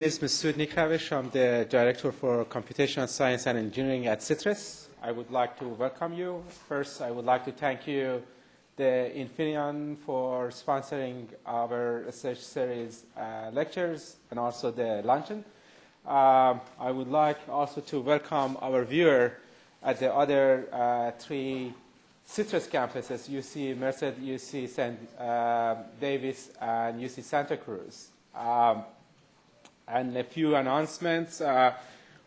This is Mr. Nikravish. I'm the Director for Computational Science and Engineering at Citrus. I would like to welcome you. First, I would like to thank you, the Infineon, for sponsoring our research series lectures and also the luncheon. I would like also to welcome our viewer at the other three Citrus campuses, UC Merced, UC St. Davis, and UC Santa Cruz. And a few announcements.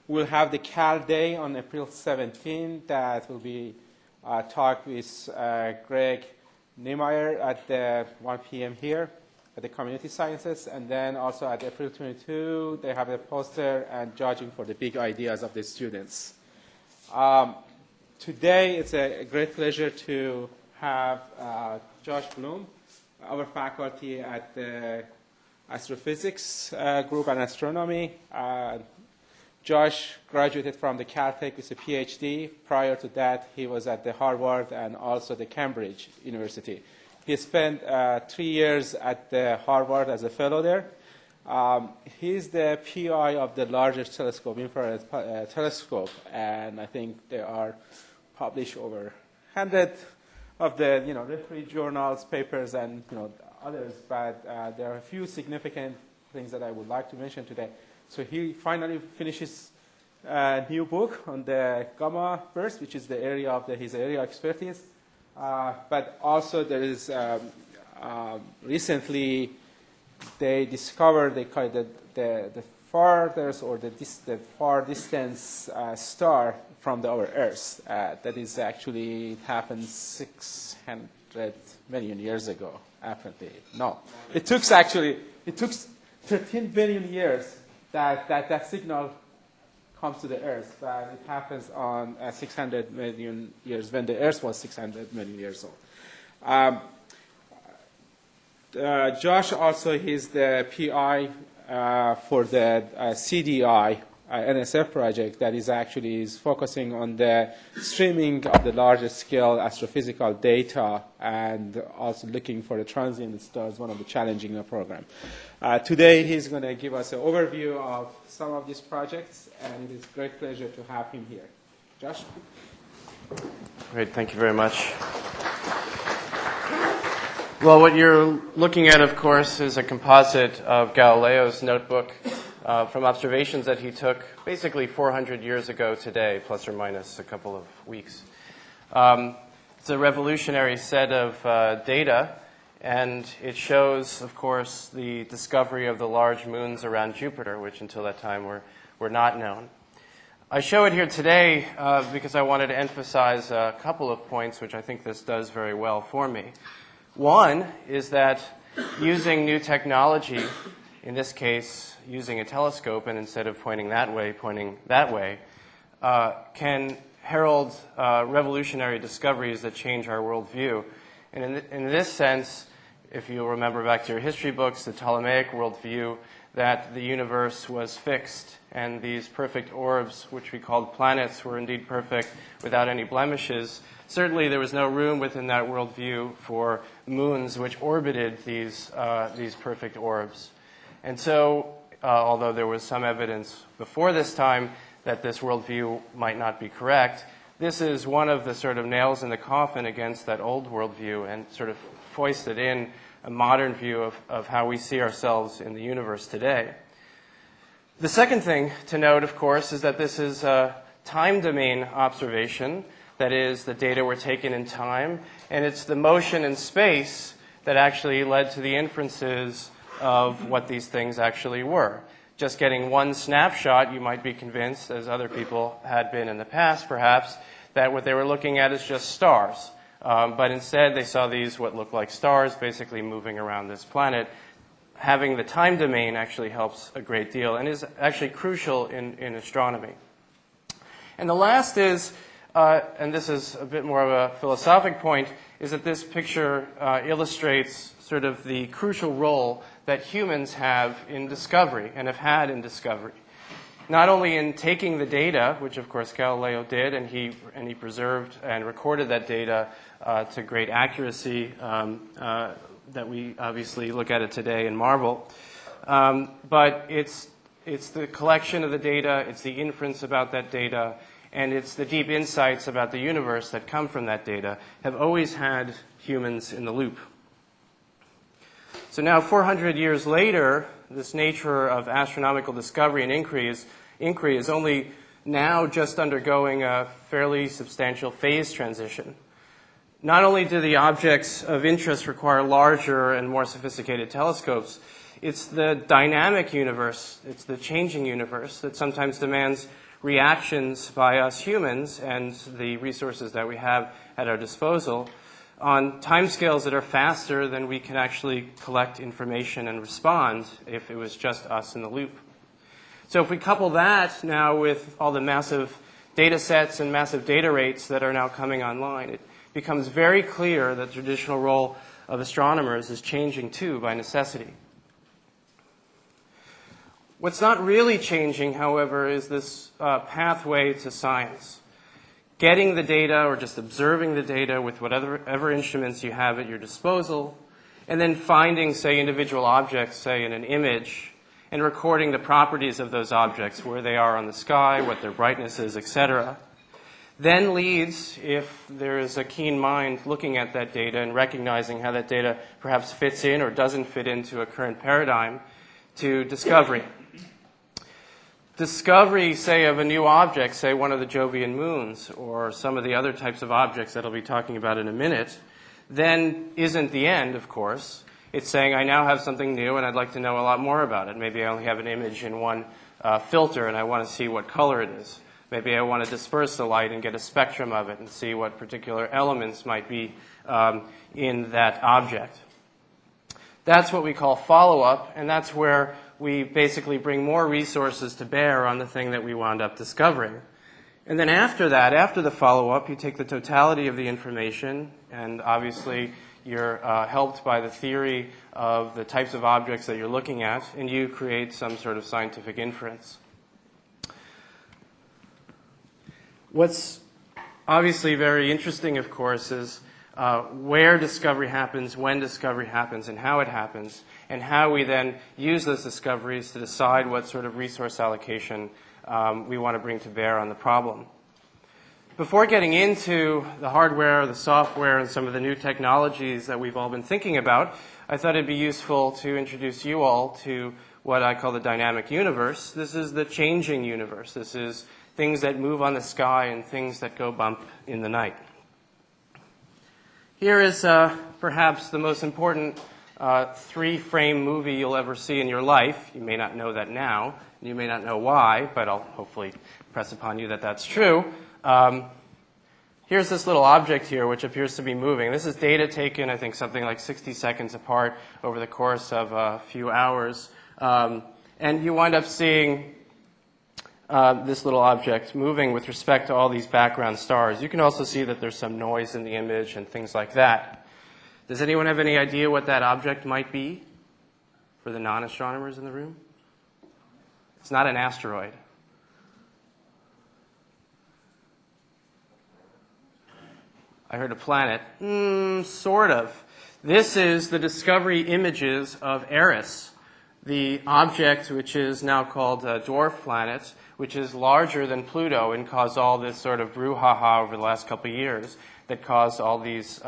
We'll have the Cal Day on April 17. That will be a talk with Greg Niemeyer at the 1 p.m. here at the Community Sciences. And then also at April 22, they have a poster and judging for the big ideas of the students. Today, it's a great pleasure to have Josh Bloom, our faculty at the Astrophysics group and Astronomy. Josh graduated from the Caltech with a PhD. Prior to that, he was at the Harvard and also the Cambridge University. He spent 3 years at the Harvard as a fellow there. He's the PI of the largest telescope, infrared telescope, and I think they are published over 100 of the referee journals, papers, and others, but there are a few significant things that I would like to mention today. So he finally finishes a new book on the gamma burst, which is the area of his area of expertise. But also there is recently they discovered they call it the farthest or the far distance star from our Earth. That is actually, it happened 600 million years ago. Apparently, no. It took 13 billion years that signal comes to the Earth, but it happens on 600 million years when the Earth was 600 million years old. Josh also is the PI for the CDI NSF project that is focusing on the streaming of the largest scale astrophysical data and also looking for the transient stars, one of the challenging program. Today he's going to give us an overview of some of these projects, and it is a great pleasure to have him here. Josh? Great, thank you very much. Well, what you're looking at, of course, is a composite of Galileo's notebook from observations that he took basically 400 years ago today, plus or minus a couple of weeks. It's a revolutionary set of data, and it shows, of course, the discovery of the large moons around Jupiter, which until that time were not known. I show it here today because I wanted to emphasize a couple of points, which I think this does very well for me. One is that using new technology, in this case, using a telescope, and instead of pointing that way, pointing that way, can herald revolutionary discoveries that change our worldview. And in this sense, if you'll remember back to your history books, the Ptolemaic worldview, that the universe was fixed, and these perfect orbs, which we called planets, were indeed perfect without any blemishes. Certainly there was no room within that worldview for moons which orbited these perfect orbs. And so, although there was some evidence before this time that this worldview might not be correct, this is one of the sort of nails in the coffin against that old worldview and sort of foisted in a modern view of how we see ourselves in the universe today. The second thing to note, of course, is that this is a time domain observation. That is, the data were taken in time, and it's the motion in space that actually led to the inferences of what these things actually were. Just getting one snapshot, you might be convinced, as other people had been in the past perhaps, that what they were looking at is just stars. But instead they saw these, what looked like stars, basically moving around this planet. Having the time domain actually helps a great deal and is actually crucial in astronomy. And the last is, and this is a bit more of a philosophic point, is that this picture illustrates sort of the crucial role that humans have in discovery and have had in discovery. Not only in taking the data, which of course Galileo did, and he preserved and recorded that data to great accuracy that we obviously look at it today and marvel, but it's It's the collection of the data, it's the inference about that data, and it's the deep insights about the universe that come from that data, have always had humans in the loop. So now 400 years later, this nature of astronomical discovery and inquiry is only now just undergoing a fairly substantial phase transition. Not only do the objects of interest require larger and more sophisticated telescopes, it's the dynamic universe, it's the changing universe that sometimes demands reactions by us humans and the resources that we have at our disposal on timescales that are faster than we can actually collect information and respond if it was just us in the loop. So if we couple that now with all the massive data sets and massive data rates that are now coming online, it becomes very clear that the traditional role of astronomers is changing too by necessity. What's not really changing, however, is this pathway to science. Getting the data or just observing the data with whatever instruments you have at your disposal, and then finding, say, individual objects, say, in an image, and recording the properties of those objects, where they are on the sky, what their brightness is, etc., then leads, if there is a keen mind looking at that data and recognizing how that data perhaps fits in or doesn't fit into a current paradigm, to discovery. Discovery, say, of a new object, say one of the Jovian moons, or some of the other types of objects that I'll be talking about in a minute, then isn't the end, of course. It's saying, I now have something new and I'd like to know a lot more about it. Maybe I only have an image in one filter and I want to see what color it is. Maybe I want to disperse the light and get a spectrum of it and see what particular elements might be in that object. That's what we call follow-up, and that's where we basically bring more resources to bear on the thing that we wound up discovering. And then after that, after the follow-up, you take the totality of the information, and obviously you're helped by the theory of the types of objects that you're looking at, and you create some sort of scientific inference. What's obviously very interesting, of course, is where discovery happens, when discovery happens, and how it happens, and how we then use those discoveries to decide what sort of resource allocation we want to bring to bear on the problem. Before getting into the hardware, the software, and some of the new technologies that we've all been thinking about, I thought it'd be useful to introduce you all to what I call the dynamic universe. This is the changing universe. This is things that move on the sky and things that go bump in the night. Here is perhaps the most important three-frame movie you'll ever see in your life. You may not know that now, and you may not know why, but I'll hopefully press upon you that that's true. Here's this little object here, which appears to be moving. This is data taken, I think, something like 60 seconds apart over the course of a few hours. And you wind up seeing this little object moving with respect to all these background stars. You can also see that there's some noise in the image and things like that. Does anyone have any idea what that object might be for the non-astronomers in the room? It's not an asteroid. I heard a planet. Sort of. This is the discovery images of Eris, the object which is now called a dwarf planet, which is larger than Pluto and caused all this sort of brouhaha over the last couple of years that caused all these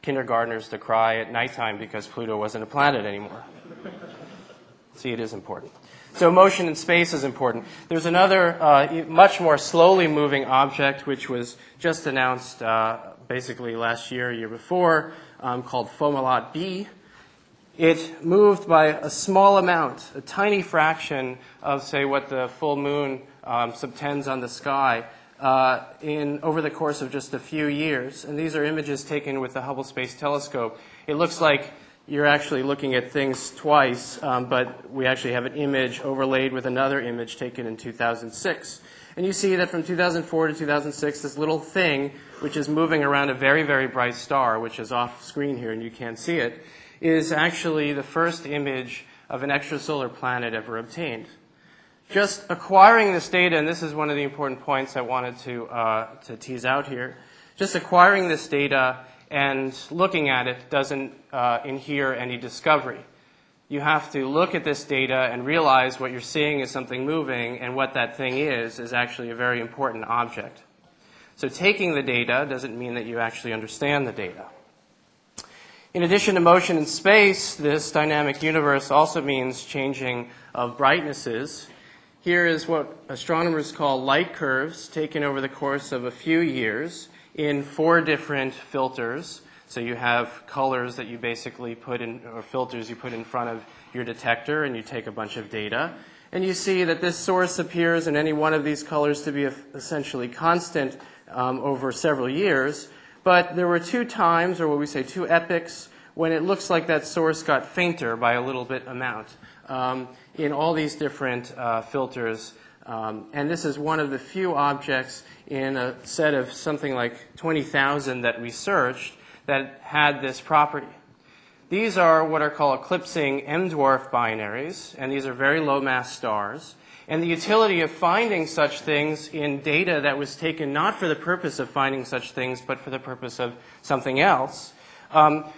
kindergartners to cry at nighttime because Pluto wasn't a planet anymore. See, it is important. So motion in space is important. There's another much more slowly moving object which was just announced basically last year, year before, called Fomalhaut B. It moved by a small amount, a tiny fraction of, say, what the full moon subtends on the sky over the course of just a few years. And these are images taken with the Hubble Space Telescope. It looks like you're actually looking at things twice, but we actually have an image overlaid with another image taken in 2006. And you see that from 2004 to 2006, this little thing, which is moving around a very, very bright star, which is off screen here and you can't see it, is actually the first image of an extrasolar planet ever obtained. Just acquiring this data, and this is one of the important points I wanted to tease out here, just acquiring this data and looking at it doesn't inhere any discovery. you have to look at this data and realize what you're seeing is something moving, and what that thing is actually a very important object. So taking the data doesn't mean that you actually understand the data. In addition to motion in space, this dynamic universe also means changing of brightnesses. Here is what astronomers call light curves taken over the course of a few years in 4 different filters. So you have colors that you basically put in, or filters you put in front of your detector, and you take a bunch of data. And you see that this source appears in any one of these colors to be essentially constant over several years. But there were 2 times, or what we say 2 epochs, when it looks like that source got fainter by a little bit amount in all these different filters. And this is one of the few objects in a set of something like 20,000 that we searched that had this property. These are what are called eclipsing M-dwarf binaries, and these are very low-mass stars. And the utility of finding such things in data that was taken not for the purpose of finding such things, but for the purpose of something else,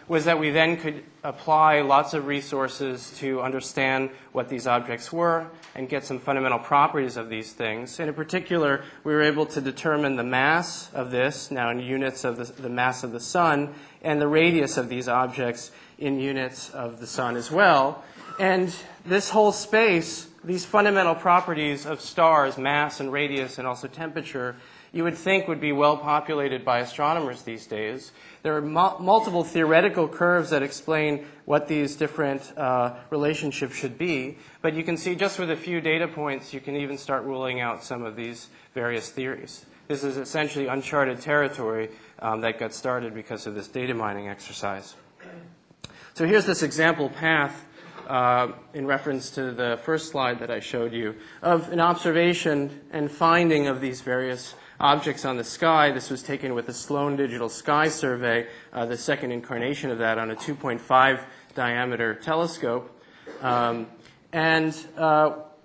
was that we then could apply lots of resources to understand what these objects were and get some fundamental properties of these things. And in particular, we were able to determine the mass of this, now in units of the mass of the sun, and the radius of these objects in units of the sun as well. And this whole space, these fundamental properties of stars, mass and radius and also temperature, you would think would be well populated by astronomers these days. There are multiple theoretical curves that explain what these different relationships should be. But you can see just with a few data points, you can even start ruling out some of these various theories. This is essentially uncharted territory that got started because of this data mining exercise. So here's this example path in reference to the first slide that I showed you of an observation and finding of these various objects on the sky. This was taken with the Sloan Digital Sky Survey, the second incarnation of that on a 2.5 diameter telescope.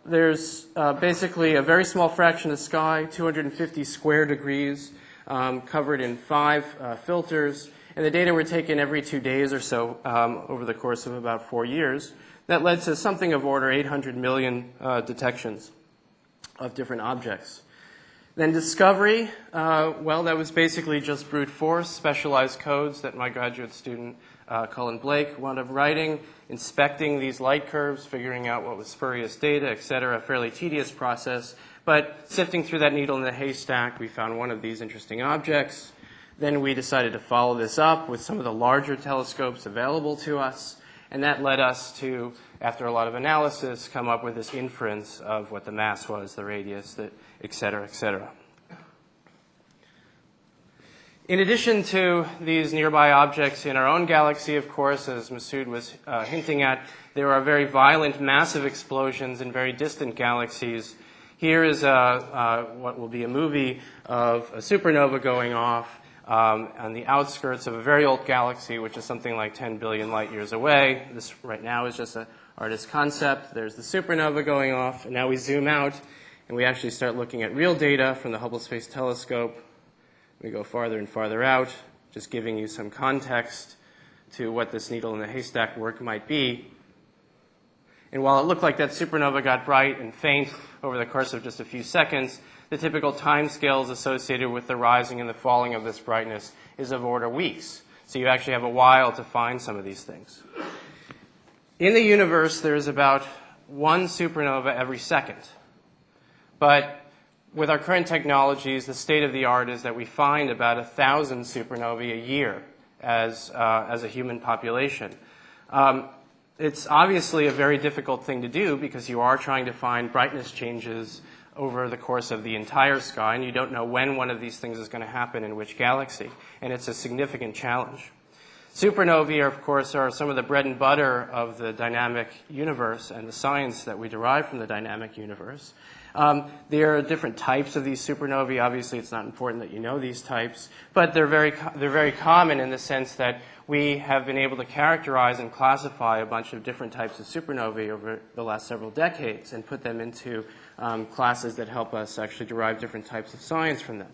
There's basically a very small fraction of the sky, 250 square degrees, covered in 5 filters. And the data were taken every 2 days or so over the course of about 4 years. That led to something of order 800 million detections of different objects. Then discovery, well, that was basically just brute force, specialized codes that my graduate student, Cullen Blake, wound up writing, inspecting these light curves, figuring out what was spurious data, et cetera, a fairly tedious process. But sifting through that needle in the haystack, we found one of these interesting objects. Then we decided to follow this up with some of the larger telescopes available to us. And that led us to, after a lot of analysis, come up with this inference of what the mass was, the radius, et cetera, et cetera. In addition to these nearby objects in our own galaxy, of course, as Masood was hinting at, there are very violent, massive explosions in very distant galaxies. Here is what will be a movie of a supernova going off on the outskirts of a very old galaxy, which is something like 10 billion light years away. This right now is just an artist's concept. There's the supernova going off, and now we zoom out, and we actually start looking at real data from the Hubble Space Telescope. We go farther and farther out, just giving you some context to what this needle in the haystack work might be. And while it looked like that supernova got bright and faint over the course of just a few seconds, the typical time scales associated with the rising and the falling of this brightness is of order weeks. So you actually have a while to find some of these things. In the universe, there's about 1 supernova every second. But with our current technologies, the state of the art is that we find about 1,000 supernovae a year as a human population. It's obviously a very difficult thing to do because you are trying to find brightness changes over the course of the entire sky, and you don't know when one of these things is going to happen in which galaxy, and it's a significant challenge. Supernovae, of course, are some of the bread and butter of the dynamic universe and the science that we derive from the dynamic universe. There are different types of these supernovae. Obviously, it's not important that you know these types, but they're very common in the sense that we have been able to characterize and classify a bunch of different types of supernovae over the last several decades and put them into classes that help us actually derive different types of science from them.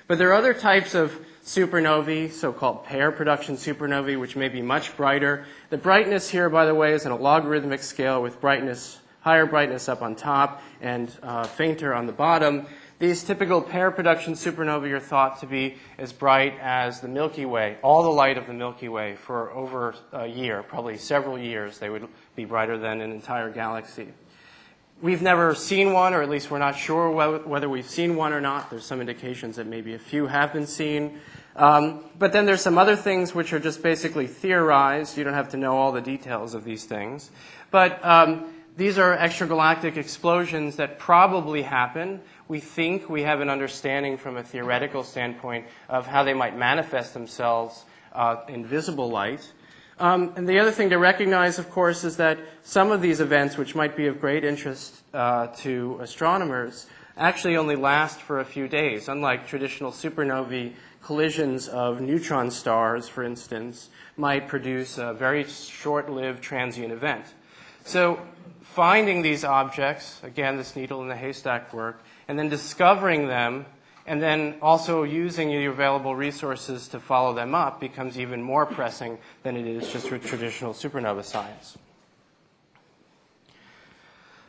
But there are other types of supernovae, so-called pair production supernovae, which may be much brighter. The brightness here, by the way, is on a logarithmic scale with brightness, higher brightness up on top and fainter on the bottom. These typical pair production supernovae are thought to be as bright as the Milky Way, all the light of the Milky Way for over a year, probably several years. They would be brighter than an entire galaxy. We've never seen one, or at least we're not sure whether we've seen one or not. There's some indications that maybe a few have been seen. But then there's some other things which are just basically theorized. You don't have to know all the details of these things. But these are extragalactic explosions that probably happen. We think we have an understanding from a theoretical standpoint of how they might manifest themselves in visible light. And the other thing to recognize, of course, is that some of these events, which might be of great interest to astronomers, actually only last for a few days. Unlike traditional supernovae, collisions of neutron stars, for instance, might produce a very short-lived transient event. So finding these objects, again, this needle in the haystack work, and then discovering them, and then also using the available resources to follow them up becomes even more pressing than it is just with traditional supernova science.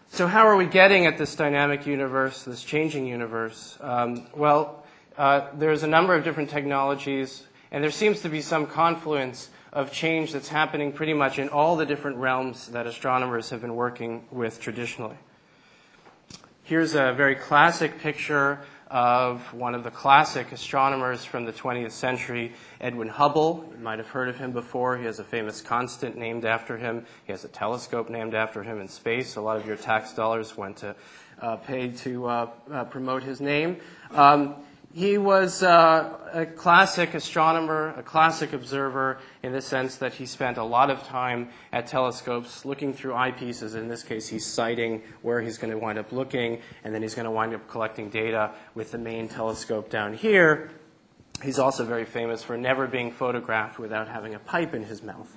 So how are we getting at this dynamic universe, this changing universe? There's a number of different technologies, and there seems to be some confluence of change that's happening pretty much in all the different realms that astronomers have been working with traditionally. Here's a very classic picture of one of the classic astronomers from the 20th century, Edwin Hubble. You might have heard of him before. He has a famous constant named after him. He has a telescope named after him in space. A lot of your tax dollars went to pay to promote his name. He was a classic astronomer, a classic observer, in the sense that he spent a lot of time at telescopes looking through eyepieces. In this case, he's sighting where he's going to wind up looking, and then he's going to wind up collecting data with the main telescope down here. He's also very famous for never being photographed without having a pipe in his mouth.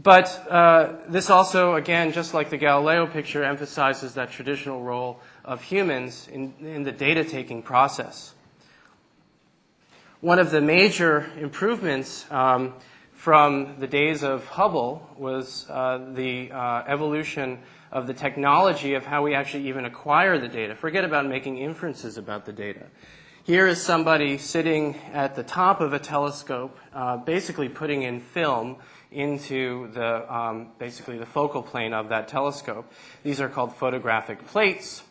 But this also, again, just like the Galileo picture, emphasizes that traditional role of humans in the data-taking process. One of the major improvements from the days of Hubble was the evolution of the technology of how we actually even acquire the data. Forget about making inferences about the data. Here is somebody sitting at the top of a telescope, basically putting in film into the basically the focal plane of that telescope. These are called photographic plates.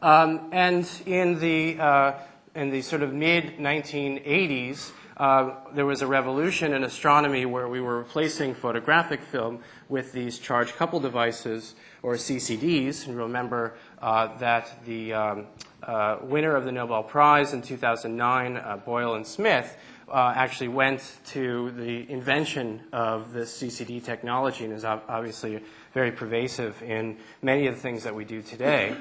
And in the sort of mid-1980s, there was a revolution in astronomy where we were replacing photographic film with these charge couple devices, or CCDs. And remember that the winner of the Nobel Prize in 2009, Boyle and Smith, actually went to the invention of this CCD technology and is obviously very pervasive in many of the things that we do today.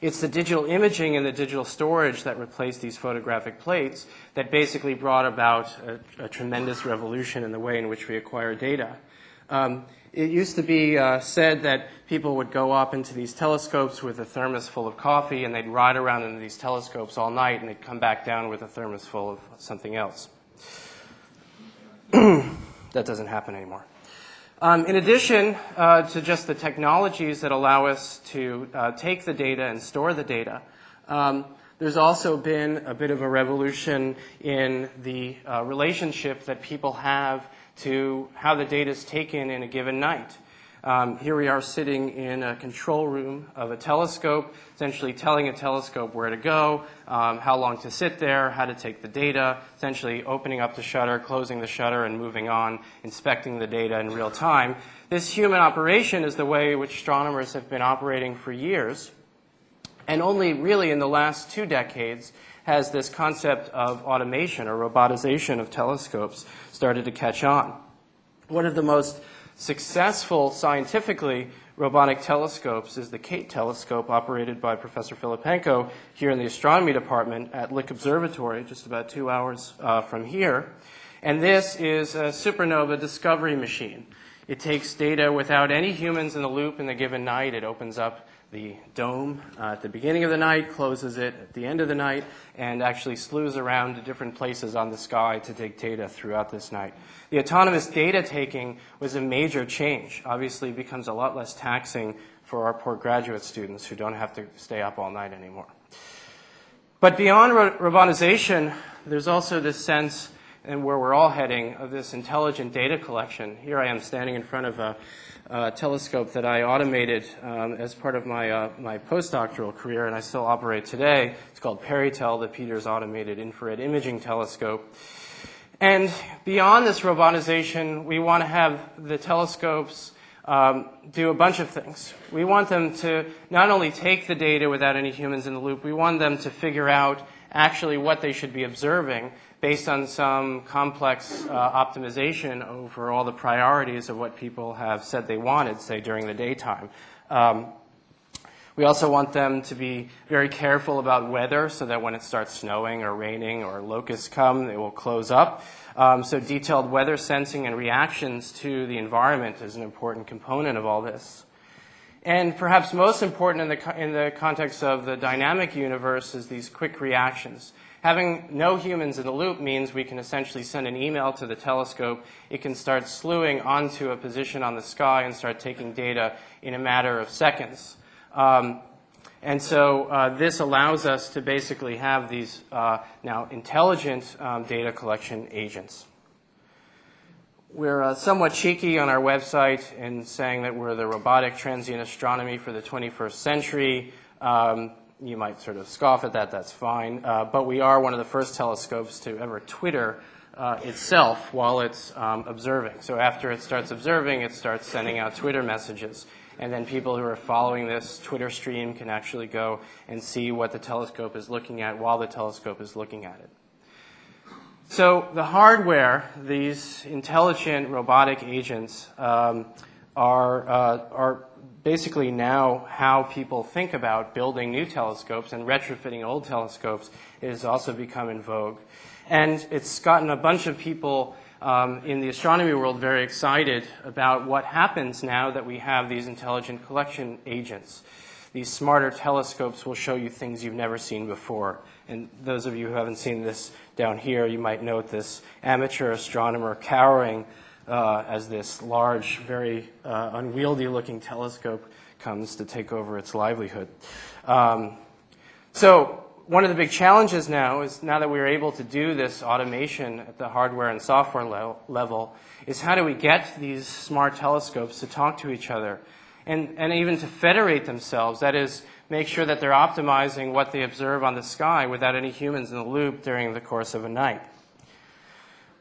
It's the digital imaging and the digital storage that replaced these photographic plates that basically brought about a tremendous revolution in the way in which we acquire data. It used to be said that people would go up into these telescopes with a thermos full of coffee, and they'd ride around into these telescopes all night, and they'd come back down with a thermos full of something else. That doesn't happen anymore. In addition to just the technologies that allow us to take the data and store the data, there's also been a bit of a revolution in the relationship that people have to how the data is taken in a given night. Here we are sitting in a control room of a telescope, essentially telling a telescope where to go, how long to sit there, how to take the data, essentially opening up the shutter, closing the shutter, and moving on, inspecting the data in real time. This human operation is the way which astronomers have been operating for years, and only really in the last 2 decades has this concept of automation or robotization of telescopes started to catch on. One of the most successful scientifically robotic telescopes is the Kate telescope operated by Professor Filipenko here in the astronomy department at Lick Observatory, just about 2 hours from here. And this is a supernova discovery machine. It takes data without any humans in the loop in the given night. It opens up the dome at the beginning of the night, closes it at the end of the night, and actually slews around to different places on the sky to take data throughout this night. The autonomous data taking was a major change. Obviously, it becomes a lot less taxing for our poor graduate students who don't have to stay up all night anymore. But beyond robotization, there's also this sense, and where we're all heading, of this intelligent data collection. Here I am standing in front of a telescope that I automated as part of my postdoctoral career, and I still operate today. It's called PeriTel, the Peters Automated Infrared Imaging Telescope. And beyond this robotization, we want to have the telescopes do a bunch of things. We want them to not only take the data without any humans in the loop, we want them to figure out actually what they should be observing based on some complex optimization over all the priorities of what people have said they wanted, say, during the daytime. We also want them to be very careful about weather so that when it starts snowing or raining or locusts come, it will close up. So detailed weather sensing and reactions to the environment is an important component of all this. And perhaps most important in the context of the dynamic universe is these quick reactions. Having no humans in the loop means we can essentially send an email to the telescope. It can start slewing onto a position on the sky and start taking data in a matter of seconds. And so this allows us to basically have these now intelligent data collection agents. We're somewhat cheeky on our website in saying that we're the robotic transient astronomy for the 21st century. You might sort of scoff at that, that's fine. But we are one of the first telescopes to ever Twitter itself while it's observing. So after it starts observing, it starts sending out Twitter messages. And then people who are following this Twitter stream can actually go and see what the telescope is looking at while the telescope is looking at it. So the hardware, these intelligent robotic agents, are basically now how people think about building new telescopes, and retrofitting old telescopes has also become in vogue. And it's gotten a bunch of people in the astronomy world very excited about what happens now that we have these intelligent collection agents. These smarter telescopes will show you things you've never seen before. And those of you who haven't seen this down here, you might note this amateur astronomer cowering as this large, very unwieldy-looking telescope comes to take over its livelihood. So one of the big challenges now is, now that we're able to do this automation at the hardware and software level, is how do we get these smart telescopes to talk to each other and even to federate themselves, that is, make sure that they're optimizing what they observe on the sky without any humans in the loop during the course of a night.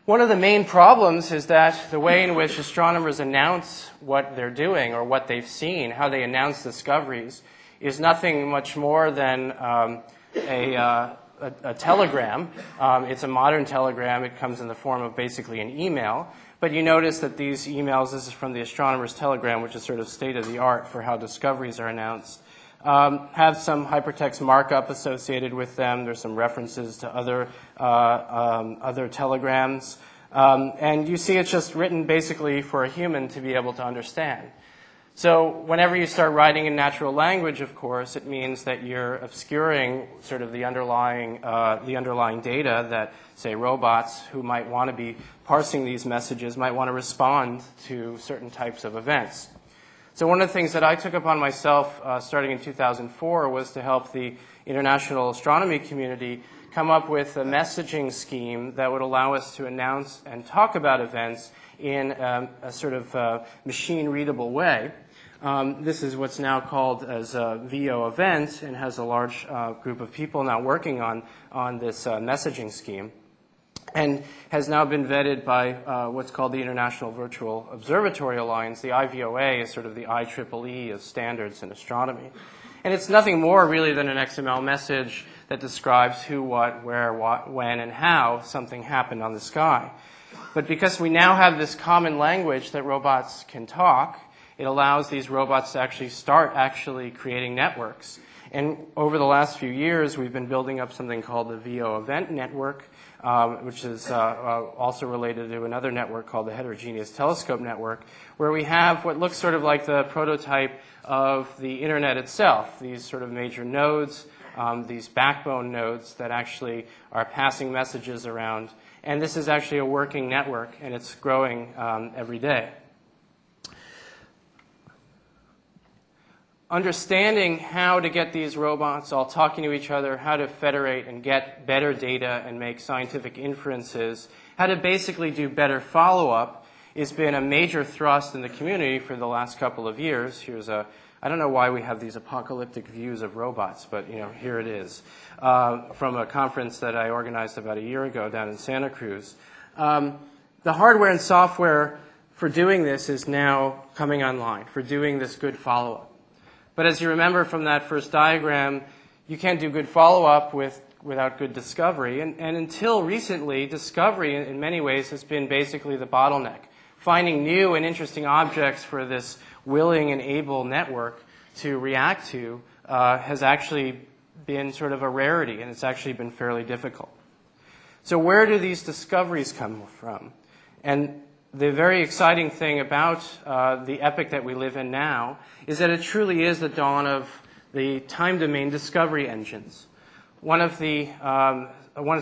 One of the main problems is that the way in which astronomers announce what they're doing or what they've seen, how they announce discoveries, is nothing much more than a telegram. It's a modern telegram. It comes in the form of basically an email. But you notice that these emails, this is from the Astronomer's Telegram, which is sort of state-of-the-art for how discoveries are announced, have some hypertext markup associated with them. There's some references to other telegrams. And you see it's just written basically for a human to be able to understand. So whenever you start writing in natural language, of course, it means that you're obscuring sort of the underlying data that, say, robots who might want to be parsing these messages might want to respond to certain types of events. So one of the things that I took upon myself starting in 2004 was to help the international astronomy community come up with a messaging scheme that would allow us to announce and talk about events in a sort of machine-readable way. This is what's now called as a VO event, and has a large group of people now working on this messaging scheme, and has now been vetted by what's called the International Virtual Observatory Alliance. The IVOA is sort of the IEEE of standards in astronomy. And it's nothing more really than an XML message that describes who, what, where, what, when, and how something happened on the sky. But because we now have this common language that robots can talk, it allows these robots to actually start creating networks. And over the last few years, we've been building up something called the VO Event Network, which is also related to another network called the Heterogeneous Telescope Network, where we have what looks sort of like the prototype of the internet itself, these sort of major nodes, these backbone nodes that actually are passing messages around. And this is actually a working network, and it's growing every day. Understanding how to get these robots all talking to each other, how to federate and get better data and make scientific inferences, how to basically do better follow-up has been a major thrust in the community for the last couple of years. Here's I don't know why we have these apocalyptic views of robots, but here it is, from a conference that I organized about a year ago down in Santa Cruz. The hardware and software for doing this is now coming online, for doing this good follow-up. But as you remember from that first diagram, you can't do good follow-up without good discovery. And until recently, discovery in many ways has been basically the bottleneck. Finding new and interesting objects for this willing and able network to react to has actually been sort of a rarity, and it's actually been fairly difficult. So where do these discoveries come from? And the very exciting thing about the epoch that we live in now is that it truly is the dawn of the time domain discovery engines. One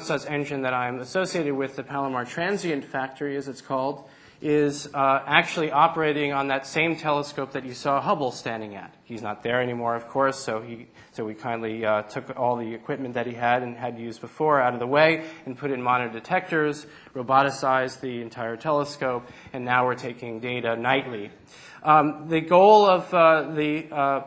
such engine that I'm associated with, the Palomar Transient Factory, as it's called, is actually operating on that same telescope that you saw Hubble standing at. He's not there anymore, of course, so we kindly took all the equipment that he had and had used before out of the way and put in monitor detectors, roboticized the entire telescope, and now we're taking data nightly. The goal of the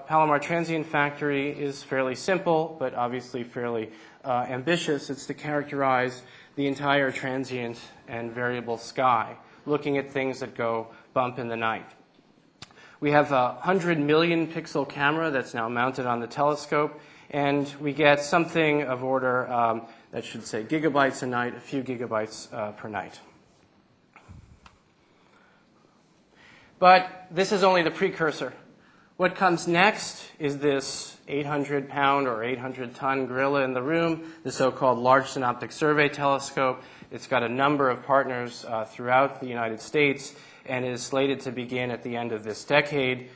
Palomar Transient Factory is fairly simple, but obviously fairly ambitious. It's to characterize the entire transient and variable sky, looking at things that go bump in the night. We have a 100 million pixel camera that's now mounted on the telescope, and we get something of order that should say gigabytes a night, a few gigabytes per night. But this is only the precursor. What comes next is this 800-pound or 800-ton gorilla in the room, the so-called Large Synoptic Survey Telescope. It's got a number of partners throughout the United States and is slated to begin at the end of this decade.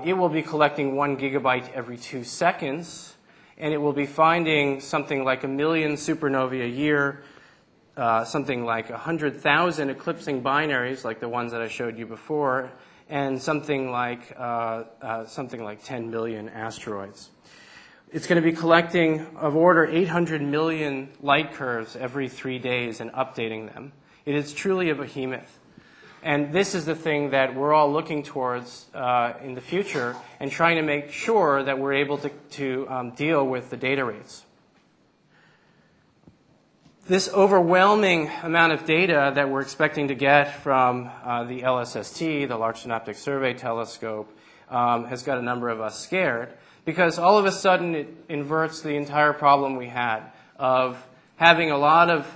It will be collecting 1 gigabyte every 2 seconds, and it will be finding something like 1 million supernovae a year, something like 100,000 eclipsing binaries, like the ones that I showed you before, and something like 10 million asteroids. It's going to be collecting of order 800 million light curves every 3 days and updating them. It is truly a behemoth. And this is the thing that we're all looking towards in the future and trying to make sure that we're able to deal with the data rates. This overwhelming amount of data that we're expecting to get from the LSST, the Large Synoptic Survey Telescope, has got a number of us scared, because all of a sudden it inverts the entire problem we had of having a lot of,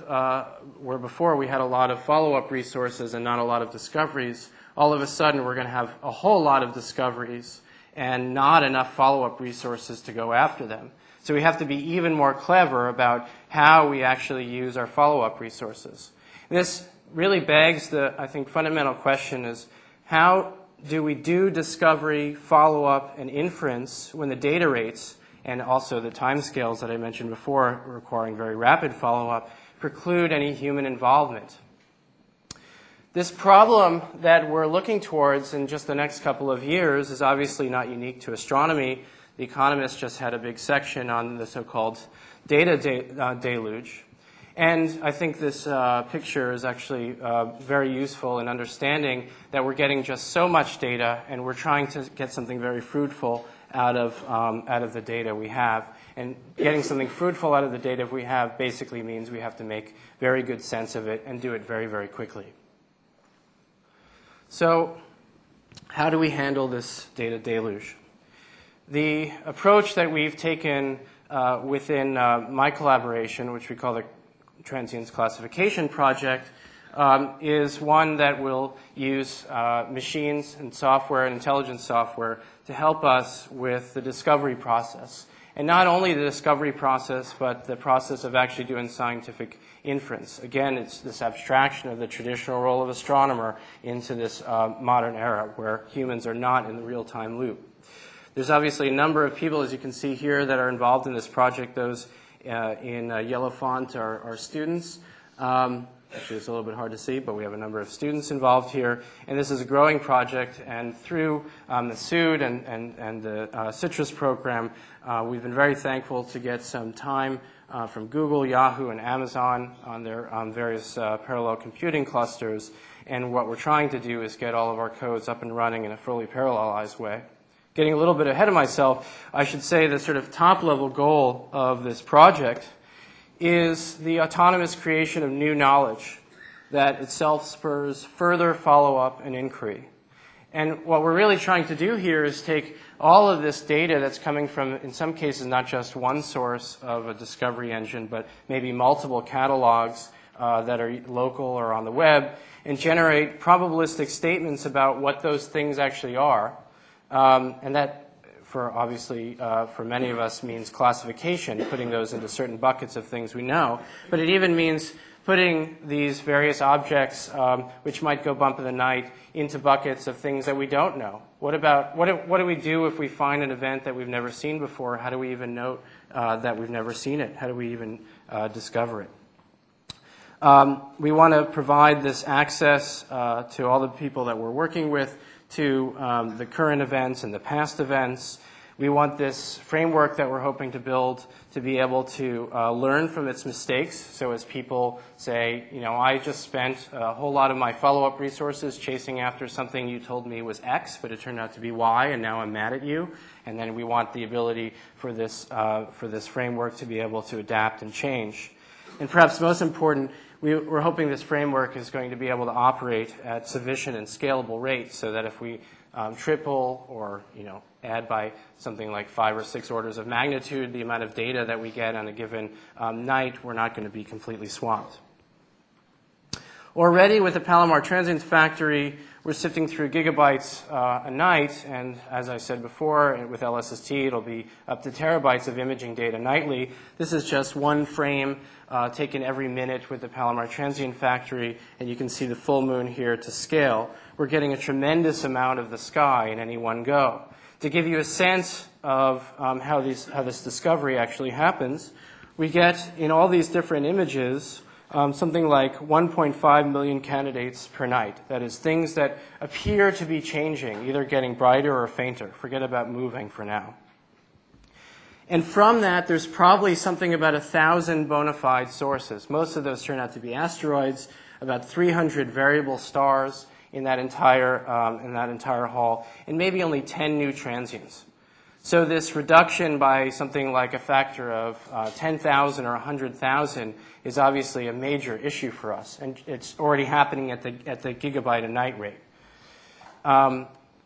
where before we had a lot of follow-up resources and not a lot of discoveries. All of a sudden we're going to have a whole lot of discoveries and not enough follow-up resources to go after them. So we have to be even more clever about how we actually use our follow-up resources. And this really begs the, I think, fundamental question is, how do we do discovery, follow-up, and inference when the data rates and also the timescales that I mentioned before, requiring very rapid follow-up, preclude any human involvement? This problem that we're looking towards in just the next couple of years is obviously not unique to astronomy. The Economist just had a big section on the so-called data deluge. And I think this picture is actually very useful in understanding that we're getting just so much data, and we're trying to get something very fruitful out of the data we have. And getting something fruitful out of the data we have basically means we have to make very good sense of it and do it very, very quickly. So how do we handle this data deluge? The approach that we've taken within my collaboration, which we call the Transients Classification Project, is one that will use machines and software and intelligence software to help us with the discovery process. And not only the discovery process, but the process of actually doing scientific inference. Again, it's this abstraction of the traditional role of astronomer into this modern era where humans are not in the real-time loop. There's obviously a number of people, as you can see here, that are involved in this project. Those in yellow font are students. Actually, it's a little bit hard to see, but we have a number of students involved here. And this is a growing project. And through the SUD and the Citrus program, we've been very thankful to get some time from Google, Yahoo, and Amazon on their various parallel computing clusters. And what we're trying to do is get all of our codes up and running in a fully parallelized way. Getting a little bit ahead of myself, I should say the sort of top-level goal of this project is the autonomous creation of new knowledge that itself spurs further follow-up and inquiry. And what we're really trying to do here is take all of this data that's coming from, in some cases, not just one source of a discovery engine, but maybe multiple catalogs that are local or on the web, and generate probabilistic statements about what those things actually are. And that, for many of us, means classification, putting those into certain buckets of things we know. But it even means putting these various objects, which might go bump in the night, into buckets of things that we don't know. What do we do if we find an event that we've never seen before? How do we even know that we've never seen it? How do we even discover it? We want to provide this access to all the people that we're working with to the current events and the past events. We want this framework that we're hoping to build to be able to learn from its mistakes. So as people say, I just spent a whole lot of my follow-up resources chasing after something you told me was X, but it turned out to be Y, and now I'm mad at you. And then we want the ability for this framework to be able to adapt and change. And perhaps most important, we're hoping this framework is going to be able to operate at sufficient and scalable rates so that if we triple or add by something like 5 or 6 orders of magnitude the amount of data that we get on a given night, we're not going to be completely swamped. Already with the Palomar Transient Factory, we're sifting through gigabytes a night, and as I said before, with LSST, it'll be up to terabytes of imaging data nightly. This is just one frame taken every minute with the Palomar Transient Factory, and you can see the full moon here to scale. We're getting a tremendous amount of the sky in any one go. To give you a sense of how this discovery actually happens, we get in all these different images something like 1.5 million candidates per night. That is, things that appear to be changing, either getting brighter or fainter. Forget about moving for now. And from that, there's probably something about 1,000 bona fide sources. Most of those turn out to be asteroids, about 300 variable stars in that entire haul, and maybe only 10 new transients. So this reduction by something like a factor of 10,000 or 100,000 is obviously a major issue for us, and it's already happening at the gigabyte a night rate.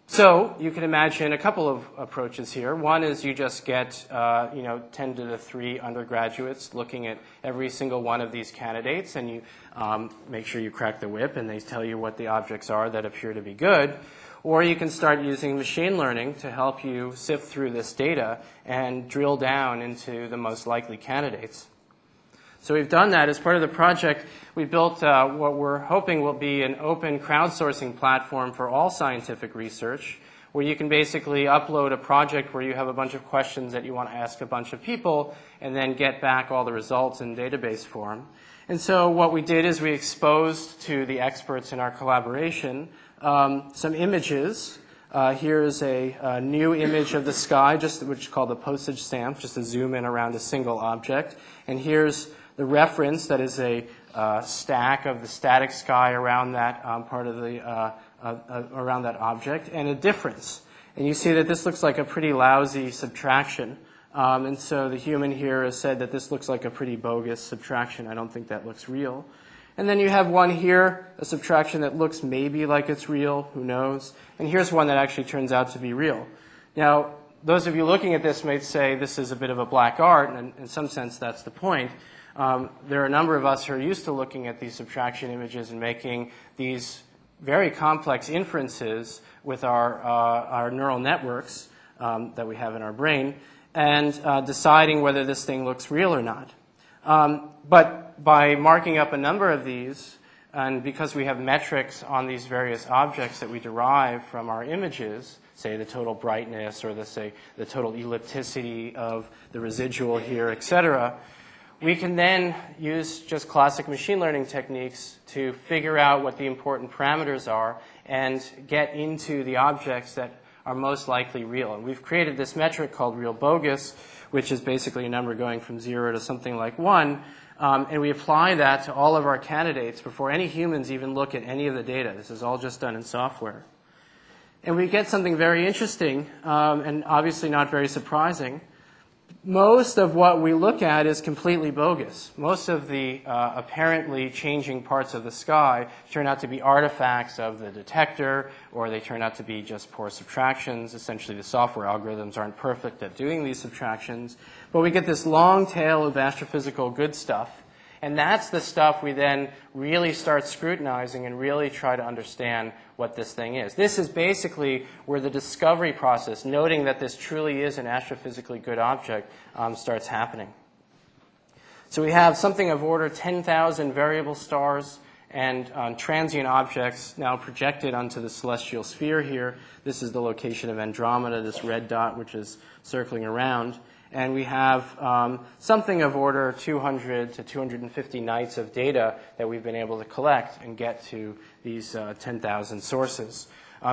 So you can imagine a couple of approaches here. One is you just get 10 to the 3 undergraduates looking at every single one of these candidates, and you make sure you crack the whip, and they tell you what the objects are that appear to be good. Or you can start using machine learning to help you sift through this data and drill down into the most likely candidates. So we've done that. As part of the project, we built what we're hoping will be an open crowdsourcing platform for all scientific research, where you can basically upload a project where you have a bunch of questions that you want to ask a bunch of people and then get back all the results in database form. And so what we did is we exposed to the experts in our collaboration some images. Here's a new image of the sky, which is called a postage stamp, just to zoom in around a single object. And here's the reference, that is a stack of the static sky around that part of the around that object, and a difference. And you see that this looks like a pretty lousy subtraction. And so the human here has said that this looks like a pretty bogus subtraction. I don't think that looks real. And then you have one here, a subtraction that looks maybe like it's real, who knows. And here's one that actually turns out to be real. Now, those of you looking at this might say this is a bit of a black art, and in some sense that's the point. There are a number of us who are used to looking at these subtraction images and making these very complex inferences with our neural networks. that we have in our brain, and deciding whether this thing looks real or not. But by marking up a number of these, and because we have metrics on these various objects that we derive from our images, say the total brightness or the total ellipticity of the residual here, etc., we can then use just classic machine learning techniques to figure out what the important parameters are and get into the objects that are most likely real. And we've created this metric called real bogus, which is basically a number going from 0 to something like 1. And we apply that to all of our candidates before any humans even look at any of the data. This is all just done in software. And we get something very interesting and obviously not very surprising. Most of what we look at is completely bogus. Most of the apparently changing parts of the sky turn out to be artifacts of the detector, or they turn out to be just poor subtractions. Essentially, the software algorithms aren't perfect at doing these subtractions. But we get this long tail of astrophysical good stuff. And that's the stuff we then really start scrutinizing and really try to understand what this thing is. This is basically where the discovery process, noting that this truly is an astrophysically good object, starts happening. So we have something of order 10,000 variable stars and transient objects now projected onto the celestial sphere here. This is the location of Andromeda, this red dot which is circling around. And we have something of order 200 to 250 nights of data that we've been able to collect and get to these 10,000 sources.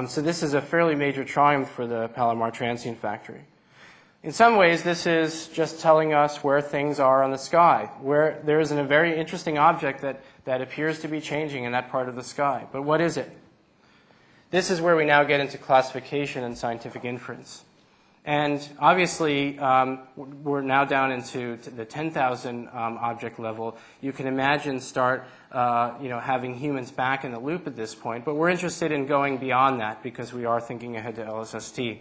So this is a fairly major triumph for the Palomar Transient Factory. In some ways, this is just telling us where things are on the sky, where there is a very interesting object that appears to be changing in that part of the sky. But what is it? This is where we now get into classification and scientific inference. And obviously, we're now down into the 10,000 object level. You can imagine start having humans back in the loop at this point. But we're interested in going beyond that because we are thinking ahead to LSST.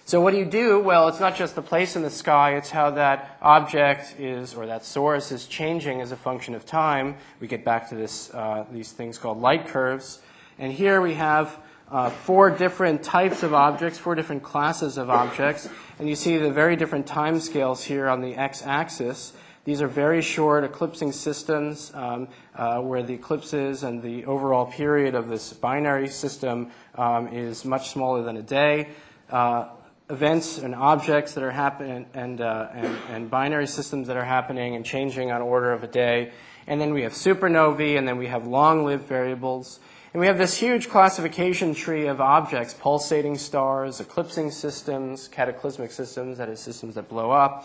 So what do you do? Well, it's not just the place in the sky. It's how that object is, or that source is changing as a function of time. We get back to these things called light curves. And here we have 4 different types of objects, 4 different classes of objects. And you see the very different time scales here on the x-axis. These are very short eclipsing systems where the eclipses and the overall period of this binary system is much smaller than a day. Events and objects that are happening and binary systems that are happening and changing on order of a day. And then we have supernovae, and then we have long-lived variables. And we have this huge classification tree of objects, pulsating stars, eclipsing systems, cataclysmic systems, that is systems that blow up.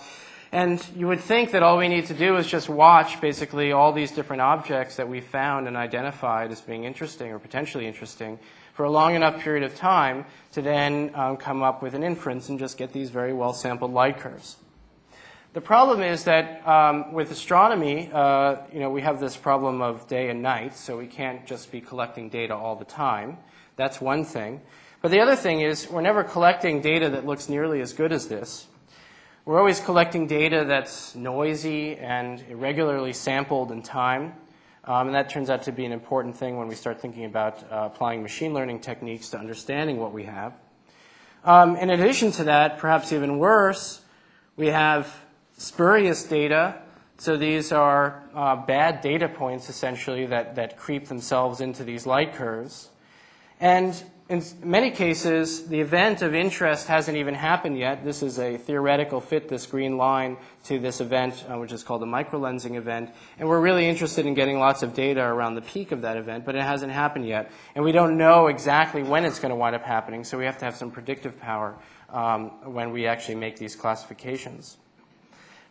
And you would think that all we need to do is just watch basically all these different objects that we found and identified as being interesting or potentially interesting for a long enough period of time to then come up with an inference and just get these very well-sampled light curves. The problem is that with astronomy, we have this problem of day and night, so we can't just be collecting data all the time. That's one thing. But the other thing is we're never collecting data that looks nearly as good as this. We're always collecting data that's noisy and irregularly sampled in time. And that turns out to be an important thing when we start thinking about applying machine learning techniques to understanding what we have. In addition to that, perhaps even worse, we have spurious data. So these are bad data points, essentially, that creep themselves into these light curves. And in many cases, the event of interest hasn't even happened yet. This is a theoretical fit, this green line, to this event, which is called the microlensing event. And we're really interested in getting lots of data around the peak of that event, but it hasn't happened yet. And we don't know exactly when it's going to wind up happening, so we have to have some predictive power when we actually make these classifications.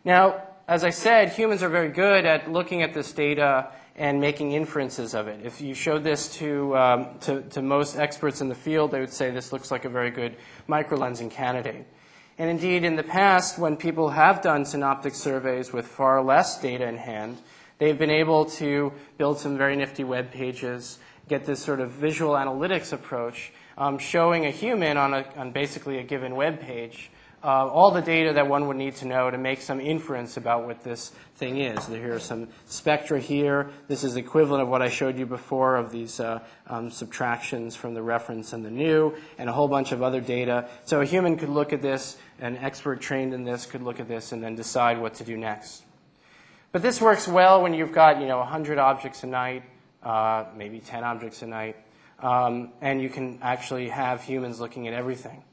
Now, as I said, humans are very good at looking at this data and making inferences of it. If you showed this to most experts in the field, they would say this looks like a very good microlensing candidate. And indeed, in the past, when people have done synoptic surveys with far less data in hand, they've been able to build some very nifty web pages, get this sort of visual analytics approach, showing a human on basically a given web page all the data that one would need to know to make some inference about what this thing is. Here are some spectra here. This is the equivalent of what I showed you before of these subtractions from the reference and the new, and a whole bunch of other data. So a human could look at this, an expert trained in this could look at this and then decide what to do next. But this works well when you've got 100 objects a night, maybe 10 objects a night, and you can actually have humans looking at everything.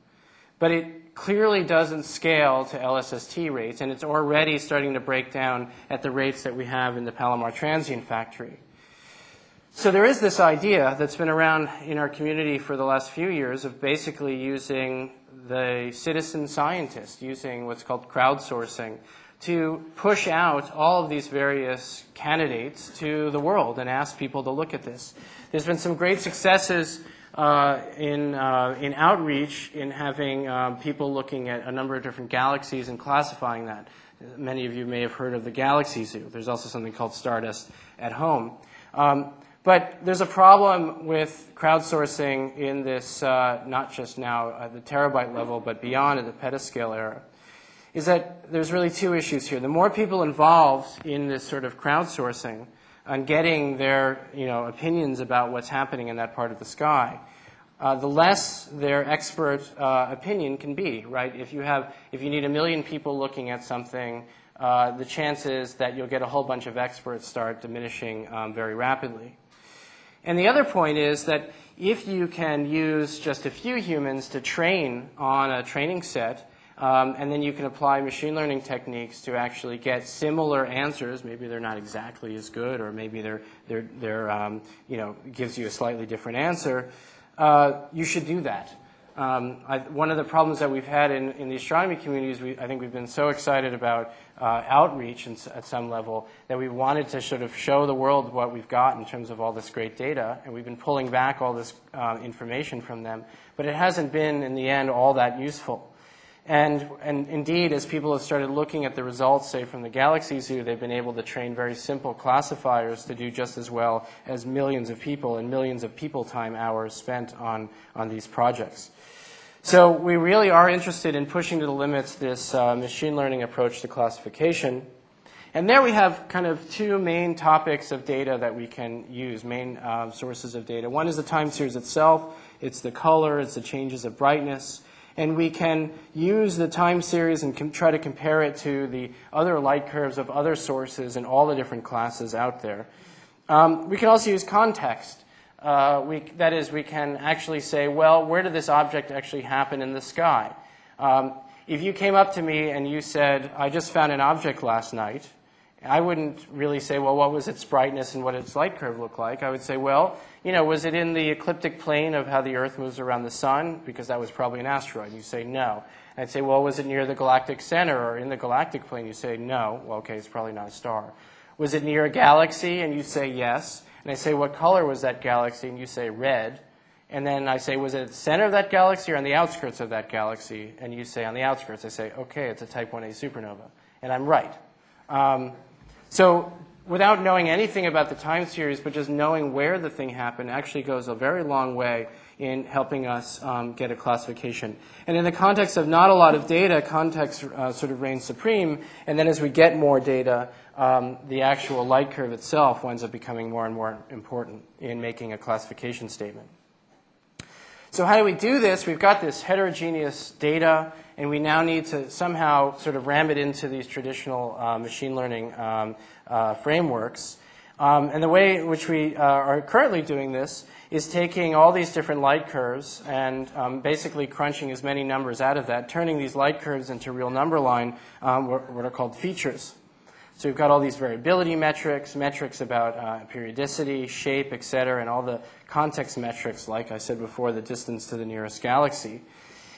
But it clearly doesn't scale to LSST rates, and it's already starting to break down at the rates that we have in the Palomar Transient Factory. So there is this idea that's been around in our community for the last few years of basically using the citizen scientist, using what's called crowdsourcing, to push out all of these various candidates to the world and ask people to look at this. There's been some great successes in outreach in having people looking at a number of different galaxies and classifying that. Many of you may have heard of the Galaxy Zoo. There's also something called Stardust at Home. But there's a problem with crowdsourcing in this, not just now at the terabyte level, but beyond at the petascale era, is that there's really two issues here. The more people involved in this sort of crowdsourcing and getting their opinions about what's happening in that part of the sky, the less their expert opinion can be, right? If you need 1 million people looking at something, the chances that you'll get a whole bunch of experts start diminishing very rapidly. And the other point is that if you can use just a few humans to train on a training set, and then you can apply machine learning techniques to actually get similar answers. Maybe they're not exactly as good, or maybe they're gives you a slightly different answer. You should do that. One of the problems that we've had in the astronomy communities, I think we've been so excited about outreach at some level that we wanted to sort of show the world what we've got in terms of all this great data, and we've been pulling back all this information from them. But it hasn't been, in the end, all that useful. And indeed, as people have started looking at the results, say, from the Galaxy Zoo, they've been able to train very simple classifiers to do just as well as millions of people and millions of people time hours spent on these projects. So we really are interested in pushing to the limits this machine learning approach to classification. And there we have kind of two main topics of data that we can use, main sources of data. One is the time series itself. It's the color. It's the changes of brightness. And we can use the time series and try to compare it to the other light curves of other sources in all the different classes out there. We can also use context. That is, we can actually say, well, where did this object actually happen in the sky? If you came up to me and you said, I just found an object last night, I wouldn't really say, well, what was its brightness and what its light curve looked like? I would say, well, was it in the ecliptic plane of how the Earth moves around the sun? Because that was probably an asteroid. And you say, no. And I'd say, well, was it near the galactic center or in the galactic plane? You say, no. Well, okay, it's probably not a star. Was it near a galaxy? And you say, yes. And I say, what color was that galaxy? And you say, red. And then I say, was it at the center of that galaxy or on the outskirts of that galaxy? And you say, on the outskirts. I say, okay, it's a type 1a supernova. And I'm right. So without knowing anything about the time series, but just knowing where the thing happened actually goes a very long way in helping us get a classification. And in the context of not a lot of data, context sort of reigns supreme. And then as we get more data, the actual light curve itself winds up becoming more and more important in making a classification statement. So how do we do this? We've got this heterogeneous data, and we now need to somehow sort of ram it into these traditional machine learning frameworks. And the way in which we are currently doing this is taking all these different light curves and basically crunching as many numbers out of that, turning these light curves into real number line, what are called features. So we've got all these variability metrics, metrics about periodicity, shape, et cetera, and all the context metrics, like I said before, the distance to the nearest galaxy.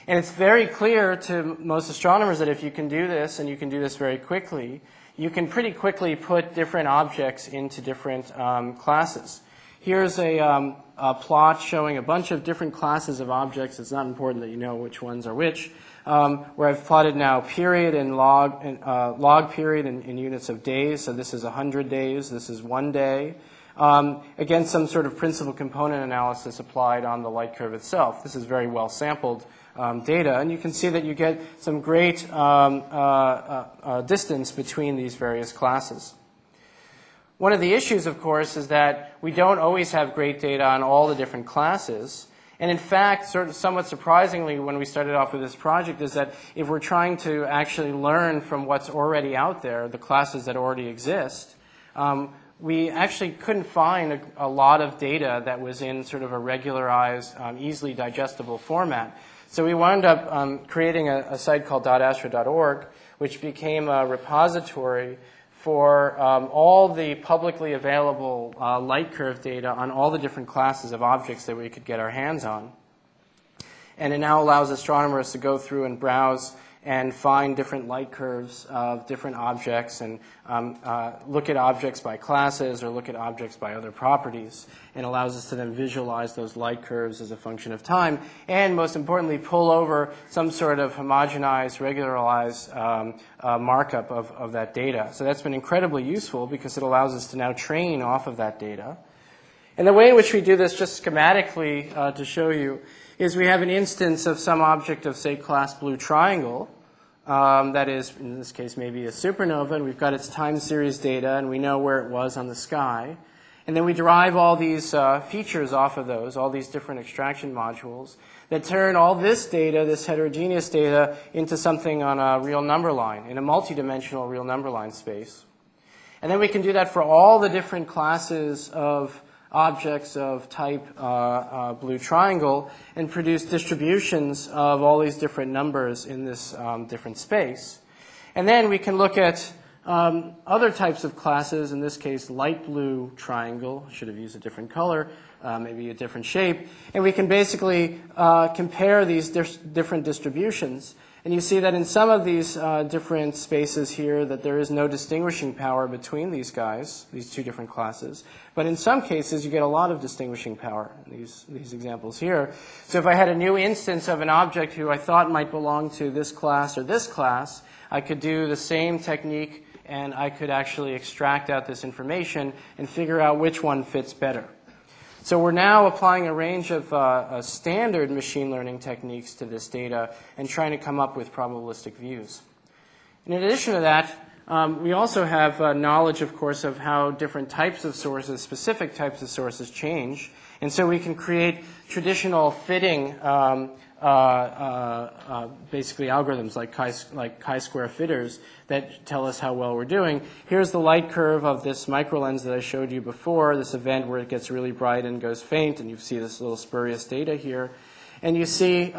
And it's very clear to most astronomers that if you can do this, and you can do this very quickly, you can pretty quickly put different objects into different classes. Here's a plot showing a bunch of different classes of objects. It's not important that you know which ones are which. Where I've plotted now period and log period in units of days. So this is 100 days. This is 1 day. against some sort of principal component analysis applied on the light curve itself. This is very well sampled data, and you can see that you get some great distance between these various classes. One of the issues, of course, is that we don't always have great data on all the different classes. And in fact, somewhat surprisingly, when we started off with this project, is that if we're trying to actually learn from what's already out there, the classes that already exist, we actually couldn't find a lot of data that was in sort of a regularized, easily digestible format. So we wound up creating a site called .astra.org, which became a repository for all the publicly available light curve data on all the different classes of objects that we could get our hands on. And it now allows astronomers to go through and browse and find different light curves of different objects and look at objects by classes or look at objects by other properties, and allows us to then visualize those light curves as a function of time, and most importantly, pull over some sort of homogenized, regularized markup of that data. So that's been incredibly useful because it allows us to now train off of that data. And the way in which we do this, just schematically to show you, is we have an instance of some object of, say, class blue triangle, that is, in this case, maybe a supernova, and we've got its time series data, and we know where it was on the sky. And then we derive all these features off of those, all these different extraction modules, that turn all this data, this heterogeneous data, into something on a real number line, in a multidimensional real number line space. And then we can do that for all the different classes of objects of type blue triangle and produce distributions of all these different numbers in this different space. And then we can look at other types of classes, in this case light blue triangle, should have used a different color, maybe a different shape, and we can basically compare these different distributions. And you see that in some of these different spaces here that there is no distinguishing power between these guys, these two different classes. But in some cases, you get a lot of distinguishing power in these examples here. So if I had a new instance of an object who I thought might belong to this class or this class, I could do the same technique and I could actually extract out this information and figure out which one fits better. So we're now applying a range of standard machine learning techniques to this data and trying to come up with probabilistic views. In addition to that, we also have knowledge, of course, of how different types of sources, specific types of sources, change. And so we can create traditional fitting, basically algorithms like chi-square fitters that tell us how well we're doing. Here's the light curve of this microlens that I showed you before, this event where it gets really bright and goes faint, and you see this little spurious data here. And you see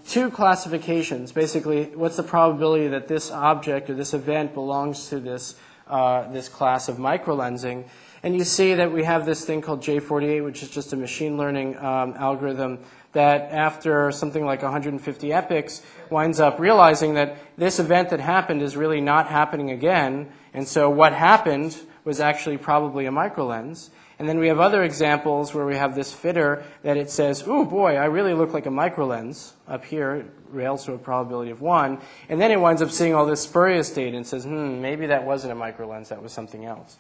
two classifications. Basically, what's the probability that this object or this event belongs to this class of microlensing? And you see that we have this thing called J48, which is just a machine learning algorithm that after something like 150 epochs winds up realizing that this event that happened is really not happening again. And so what happened was actually probably a microlens. And then we have other examples where we have this fitter that it says, ooh, boy, I really look like a microlens up here. It rails to a probability of 1. And then it winds up seeing all this spurious data and says, maybe that wasn't a microlens, that was something else.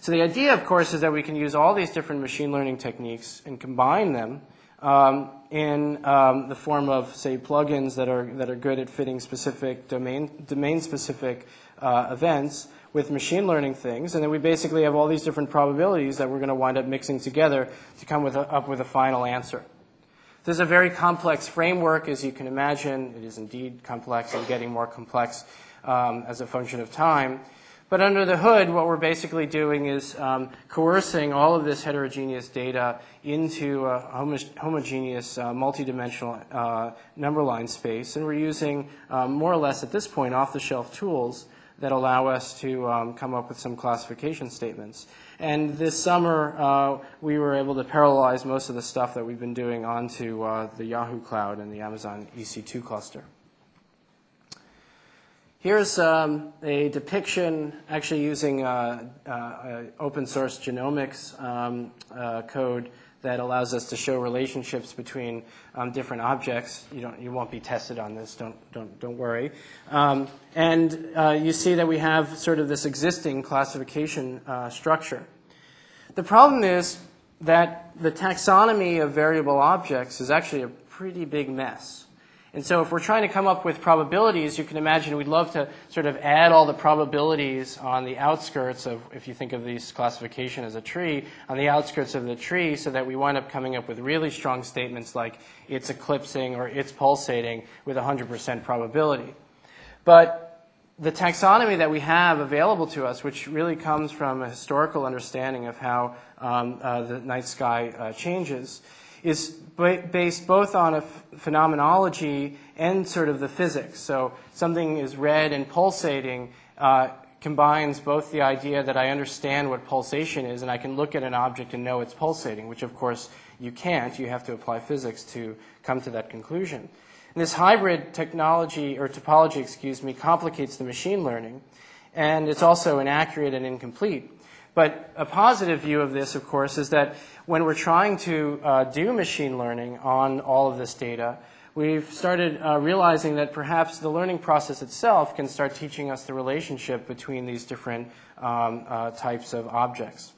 So the idea, of course, is that we can use all these different machine learning techniques and combine them in the form of, say, plugins that are good at fitting specific domain-specific events with machine learning things, and then we basically have all these different probabilities that we're going to wind up mixing together to come up with a final answer. This is a very complex framework, as you can imagine. It is indeed complex and getting more complex as a function of time. But under the hood, what we're basically doing is coercing all of this heterogeneous data into a homogeneous multidimensional number line space, and we're using more or less at this point off-the-shelf tools that allow us to come up with some classification statements. And this summer, we were able to parallelize most of the stuff that we've been doing onto the Yahoo Cloud and the Amazon EC2 cluster. Here's a depiction actually using open source genomics code that allows us to show relationships between different objects. You won't be tested on this. Don't worry. And you see that we have sort of this existing classification structure. The problem is that the taxonomy of variable objects is actually a pretty big mess. And so if we're trying to come up with probabilities, you can imagine we'd love to sort of add all the probabilities on the outskirts of, if you think of this classification as a tree, on the outskirts of the tree so that we wind up coming up with really strong statements like it's eclipsing or it's pulsating with 100% probability. But the taxonomy that we have available to us, which really comes from a historical understanding of how the night sky changes, is based both on a phenomenology and sort of the physics. So something is red and pulsating combines both the idea that I understand what pulsation is and I can look at an object and know it's pulsating, which of course you can't. You have to apply physics to come to that conclusion. And this hybrid technology, or topology, excuse me, complicates the machine learning, and it's also inaccurate and incomplete. But a positive view of this, of course, is that when we're trying to do machine learning on all of this data, we've started realizing that perhaps the learning process itself can start teaching us the relationship between these different types of objects.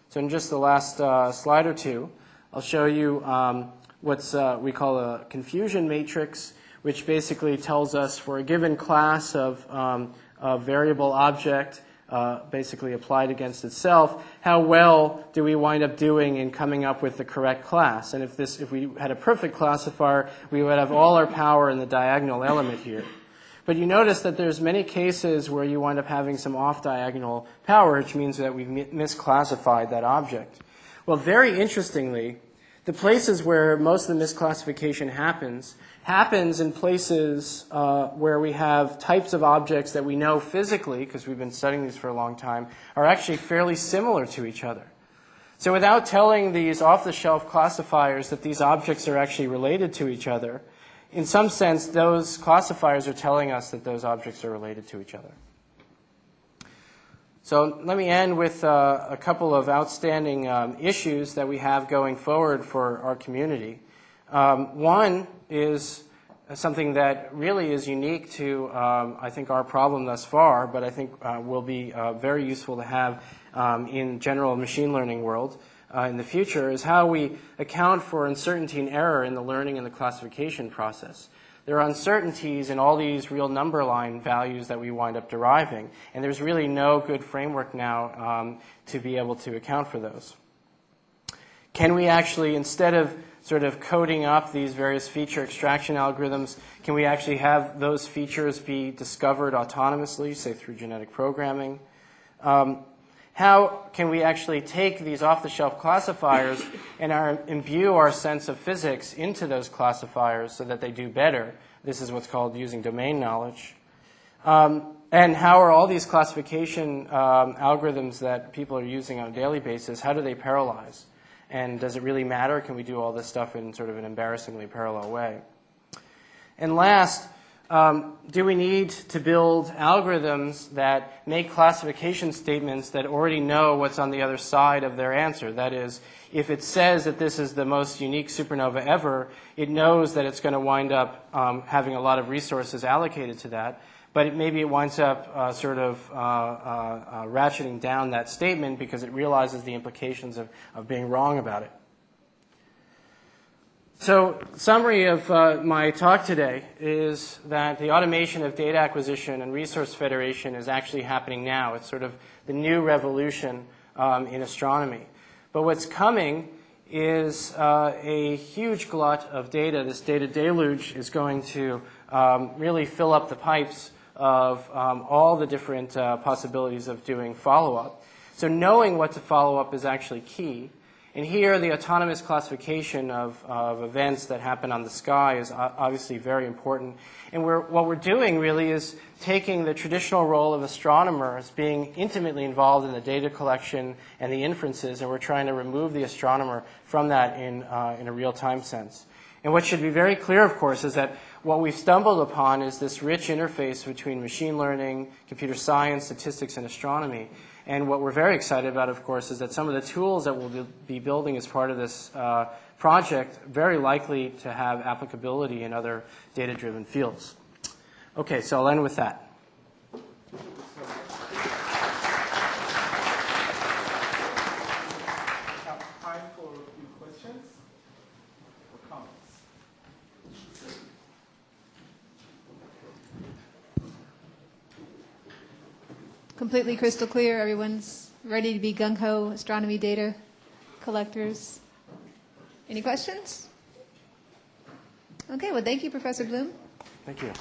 So in just the last slide or two, I'll show you what's we call a confusion matrix, which basically tells us for a given class of variable object, basically applied against itself, how well do we wind up doing in coming up with the correct class? And if we had a perfect classifier, we would have all our power in the diagonal element here. But you notice that there's many cases where you wind up having some off-diagonal power, which means that we've misclassified that object. Well, very interestingly, the places where most of the misclassification happens in places where we have types of objects that we know physically, because we've been studying these for a long time, are actually fairly similar to each other. So without telling these off-the-shelf classifiers that these objects are actually related to each other, in some sense, those classifiers are telling us that those objects are related to each other. So let me end with a couple of outstanding issues that we have going forward for our community. One is something that really is unique to, I think, our problem thus far, but I think will be very useful to have in general machine learning world in the future, is how we account for uncertainty and error in the learning and the classification process. There are uncertainties in all these real number line values that we wind up deriving, and there's really no good framework now to be able to account for those. Can we actually, instead of sort of coding up these various feature extraction algorithms, can we actually have those features be discovered autonomously, say through genetic programming? How can we actually take these off-the-shelf classifiers and imbue our sense of physics into those classifiers so that they do better? This is what's called using domain knowledge. And how are all these classification algorithms that people are using on a daily basis, how do they parallelize? And does it really matter? Can we do all this stuff in sort of an embarrassingly parallel way? And last, do we need to build algorithms that make classification statements that already know what's on the other side of their answer? That is, if it says that this is the most unique supernova ever, it knows that it's going to wind up having a lot of resources allocated to that, but maybe it winds up ratcheting down that statement because it realizes the implications of being wrong about it. So, summary of my talk today is that the automation of data acquisition and resource federation is actually happening now. It's sort of the new revolution in astronomy. But what's coming is a huge glut of data. This data deluge is going to really fill up the pipes of all the different possibilities of doing follow-up. So knowing what to follow up is actually key. And here, the autonomous classification of events that happen on the sky is obviously very important. And what we're doing really is taking the traditional role of astronomers being intimately involved in the data collection and the inferences, and we're trying to remove the astronomer from that in a real-time sense. And what should be very clear, of course, is that what we've stumbled upon is this rich interface between machine learning, computer science, statistics, and astronomy. And what we're very excited about, of course, is that some of the tools that we'll be building as part of this project very likely to have applicability in other data-driven fields. Okay, so I'll end with that. questions or comments? Completely crystal clear. Everyone's ready to be gung-ho astronomy data collectors. Any questions? Okay, well, thank you, Professor Bloom. Thank you.